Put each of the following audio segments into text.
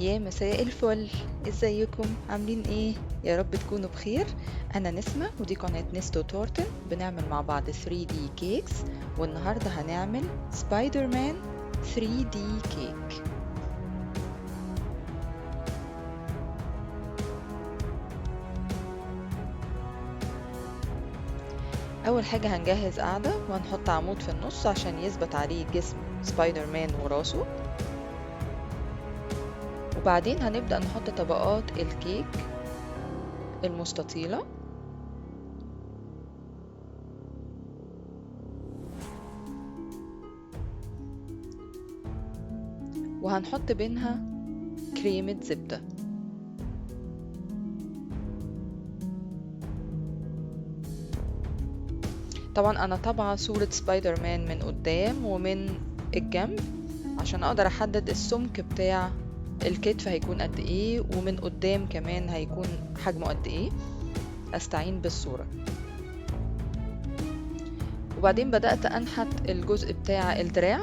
يا مساء الفل، ازيكم عاملين ايه؟ يا رب تكونوا بخير. انا نسمة ودي قناة نستو تورتن، بنعمل مع بعض 3D كيكس. والنهاردة هنعمل سبايدر مان 3D كيك. اول حاجة هنجهز قاعدة وهنحط عمود في النص عشان يثبت عليه جسم سبايدر مان وراسه. وبعدين هنبدأ نحط طبقات الكيك المستطيلة، وهنحط بينها كريمة زبدة. طبعا انا طابعه صورة سبايدر مان من قدام ومن الجنب عشان اقدر احدد السمك بتاع الكتف هيكون قد ايه، ومن قدام كمان هيكون حجمه قد ايه. استعين بالصورة. وبعدين بدأت انحت الجزء بتاع الدراع،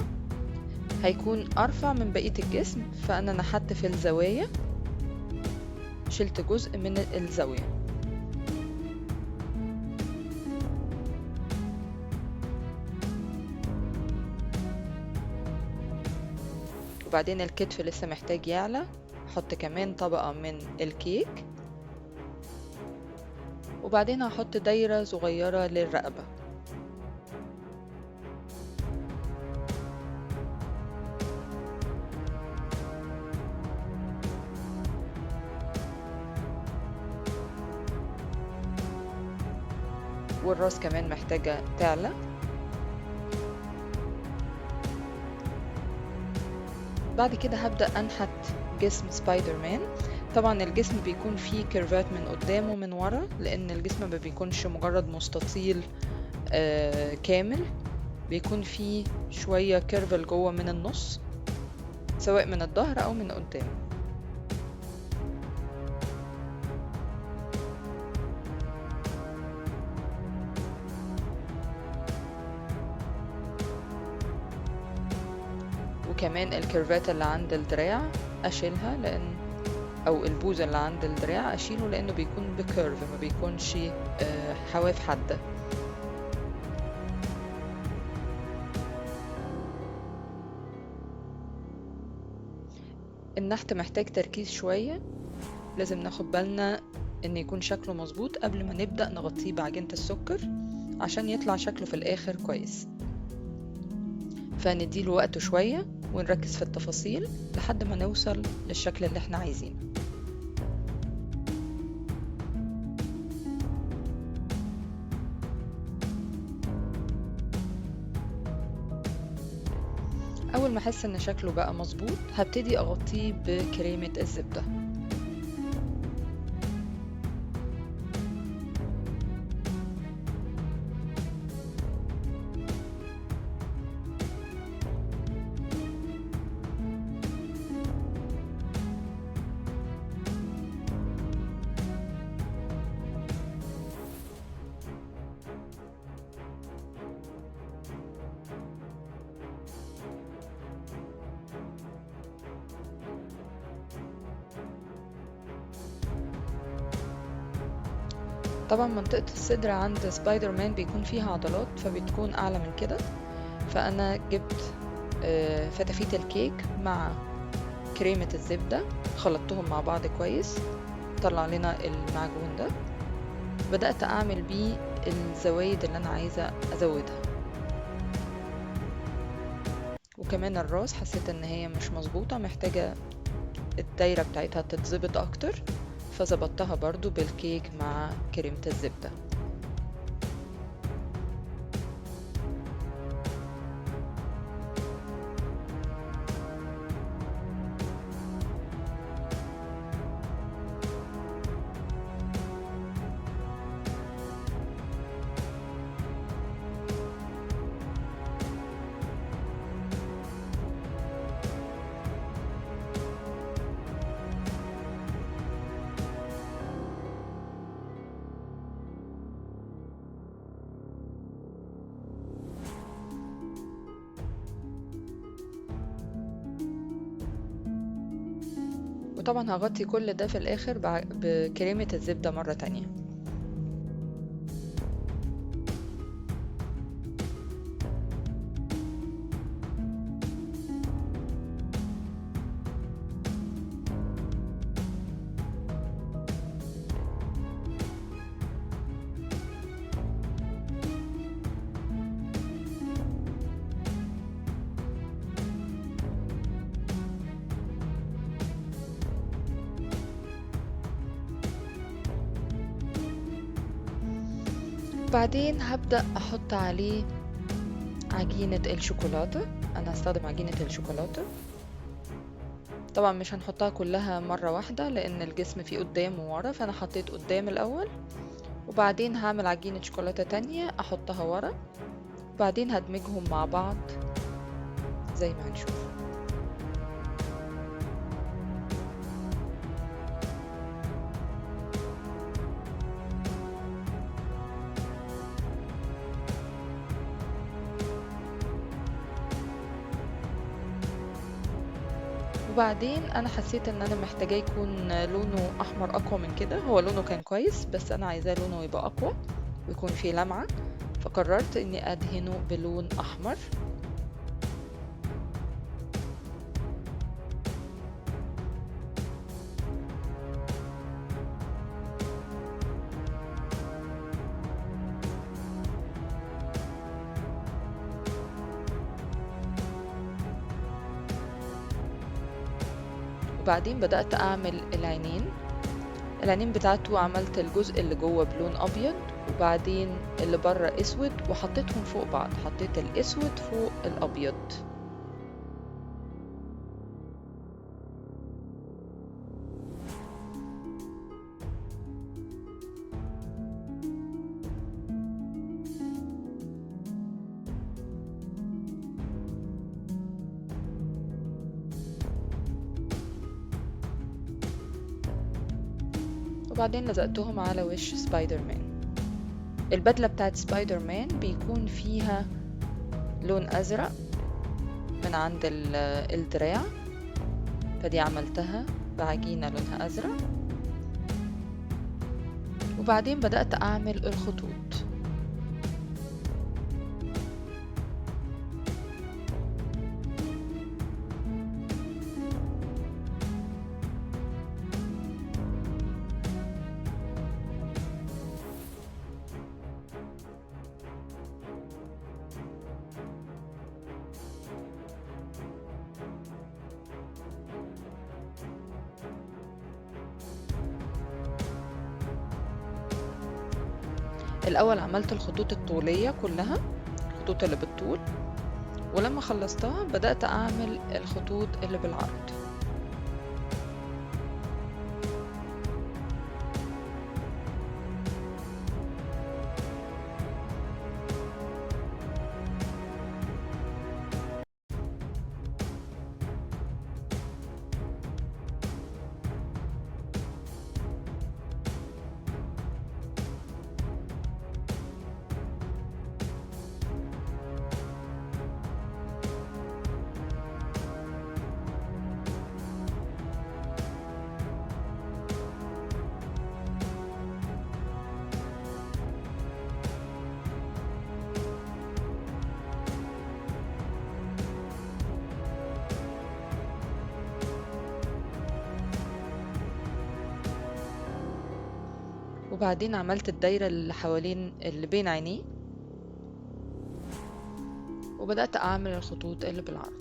هيكون ارفع من بقية الجسم، فانا نحت في الزوايا، شلت جزء من الزاوية. وبعدين الكتف لسه محتاج يعلى، احط كمان طبقة من الكيك، وبعدين هحط دايرة صغيرة للرقبة. والراس كمان محتاجة تعلى. بعد كده هبدأ أنحت جسم سبايدر مان. طبعا الجسم بيكون فيه كيرفات من قدام ومن ورا، لأن الجسم ما بيكونش مجرد مستطيل كامل، بيكون فيه شوية كيرف لجوه من النص، سواء من الظهر أو من قدام. وكمان الكيرفات اللي عند الدراع أشيلها، لأن أو البوز اللي عند الدراع أشيله، لأنه بيكون بكيرف ما بيكونش حواف حادة. النحت محتاج تركيز شوية، لازم ناخد بالنا ان يكون شكله مظبوط قبل ما نبدأ نغطيه بعجينة السكر عشان يطلع شكله في الاخر كويس. فنديله وقته شوية ونركز في التفاصيل لحد ما نوصل للشكل اللي احنا عايزينه. اول ما احس ان شكله بقى مظبوط هبتدي اغطيه بكريمة الزبدة. طبعا منطقة الصدر عند سبايدر مان بيكون فيها عضلات، فبتكون أعلى من كده. فأنا جبت فتافيت الكيك مع كريمة الزبدة، خلطتهم مع بعض كويس، طلع لنا المعجون ده. بدأت أعمل بيه الزوايد اللي أنا عايزة أزودها. وكمان الراس حسيت إن هي مش مظبوطة، محتاجة الدايرة بتاعتها تتظبط أكتر، فظبطتها برضو بالكيك مع كريمة الزبدة. وطبعا هغطي كل ده في الاخر بكريمة الزبدة مرة تانية. بعدين هبدأ احط عليه عجينة الشوكولاتة. انا هستخدم عجينة الشوكولاتة. طبعا مش هنحطها كلها مرة واحدة لان الجسم فيه قدام وورا، فانا حطيت قدام الاول، وبعدين هعمل عجينة شوكولاتة تانية احطها ورا، وبعدين هدمجهم مع بعض زي ما هنشوف. وبعدين انا حسيت ان انا محتاجاه يكون لونه احمر اقوى من كده. هو لونه كان كويس بس انا عايزاه لونه يبقى اقوى ويكون فيه لمعة، فقررت اني ادهنه بلون احمر. وبعدين بدأت اعمل العينين بتاعته. عملت الجزء اللي جوه بلون ابيض، وبعدين اللي بره اسود، وحطيتهم فوق بعض. حطيت الاسود فوق الابيض. وبعدين لزقتهم على وش سبايدر مان. البدلة بتاعت سبايدر مان بيكون فيها لون ازرق من عند الدراع، فدي عملتها بعجينة لونها ازرق. وبعدين بدأت اعمل الخطوط. الأول عملت الخطوط الطولية كلها، الخطوط اللي بالطول، ولما خلصتها بدأت أعمل الخطوط اللي بالعرض. وبعدين عملت الدايرة اللي حوالين اللي بين عينيه، وبدأت أعمل الخطوط اللي بالعرض.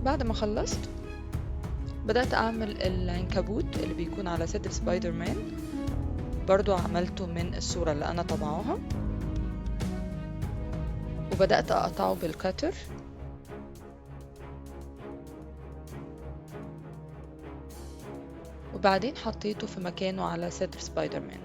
بعد ما خلصت بدأت أعمل العنكبوت اللي بيكون على صدر سبايدر مان. برضو عملته من الصورة اللي أنا طبعاها، وبدأت أقطعه بالكتر. وبعدين حطيته في مكانه على صدر سبايدر مان.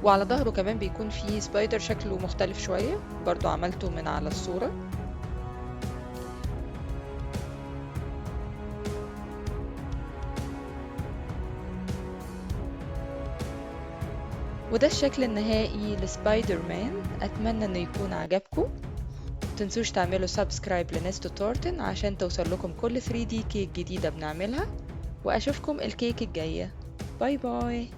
وعلى ظهره كمان بيكون فيه سبايدر شكله مختلف شوية، برضو عملته من على الصورة. وده الشكل النهائي لسبايدر مان. أتمنى إنه يكون عجبكم. متنسوش تعملوا سبسكرايب لنستو تورتن عشان توصل لكم كل 3D كيك جديدة بنعملها، وأشوفكم الكيك الجاية. باي باي.